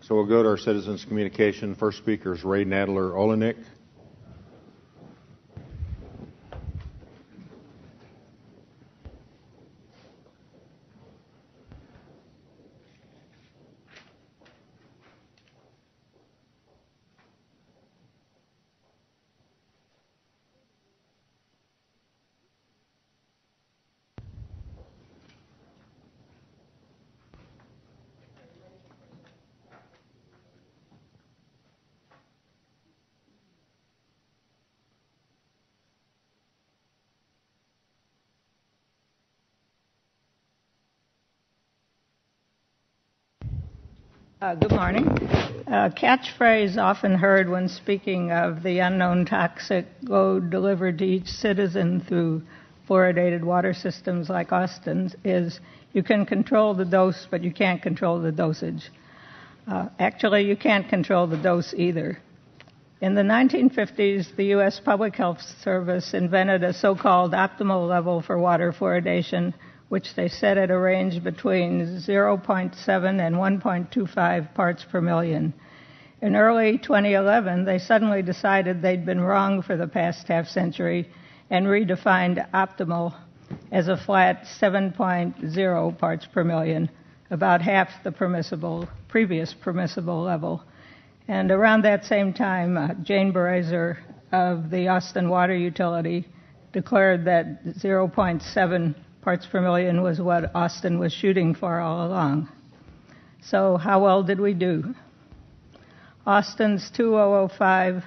So we'll go to our citizens' communication. First speaker is Rae Nadler-Olenick. Good morning. Catchphrase often heard when speaking of the unknown toxic load delivered to each citizen through fluoridated water systems like Austin's is, you can control the dose, but you can't control the dosage. Actually, you can't control the dose either. In the 1950s, the U.S. Public Health Service invented a so-called optimal level for water fluoridation, which they set at a range between 0.7 and 1.25 parts per million. In early 2011, they suddenly decided they'd been wrong for the past half century and redefined optimal as a flat 7.0 parts per million, about half the previous permissible level. And around that same time, Jane Barazer of the Austin Water Utility declared that 0.7 parts per million was what Austin was shooting for all along. So how well did we do? Austin's 2005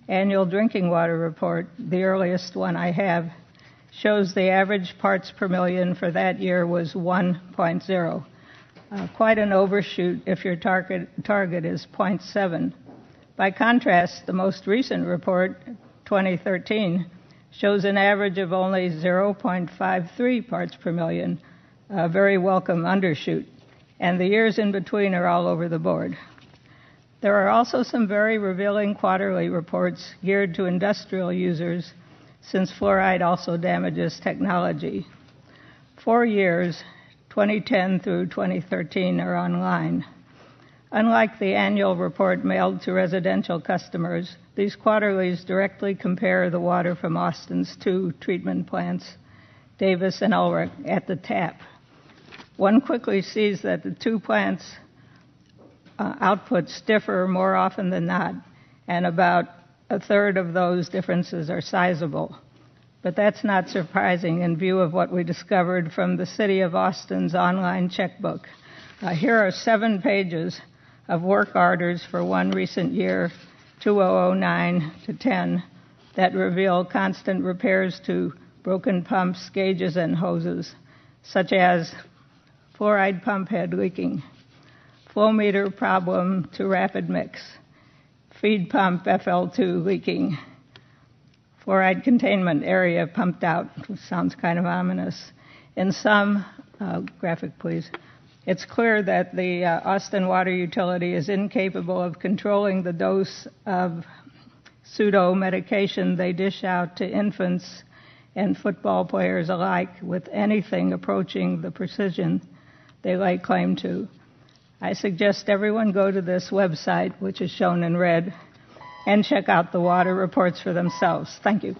annual drinking water report, the earliest one I have, shows the average parts per million for that year was 1.0. Quite an overshoot if your target is 0.7. By contrast, the most recent report, 2013, shows an average of only 0.53 parts per million, a very welcome undershoot, and the years in between are all over the board. There are also some very revealing quarterly reports geared to industrial users, since fluoride also damages technology. 4 years, 2010 through 2013, are online. Unlike the annual report mailed to residential customers, these quarterlies directly compare the water from Austin's 2 treatment plants, Davis and Ulrich, at the tap. One quickly sees that the 2 plants' outputs differ more often than not, and about a third of those differences are sizable. But that's not surprising in view of what we discovered from the City of Austin's online checkbook. Here are 7 pages of work orders for one recent year, 2009 to 10, that reveal constant repairs to broken pumps, gauges, and hoses, such as fluoride pump head leaking, flow meter problem to rapid mix, feed pump FL2 leaking, fluoride containment area pumped out, which sounds kind of ominous. In some, graphic please, it's clear that the Austin Water Utility is incapable of controlling the dose of pseudo medication they dish out to infants and football players alike with anything approaching the precision they lay claim to. I suggest everyone go to this website, which is shown in red, and check out the water reports for themselves. Thank you.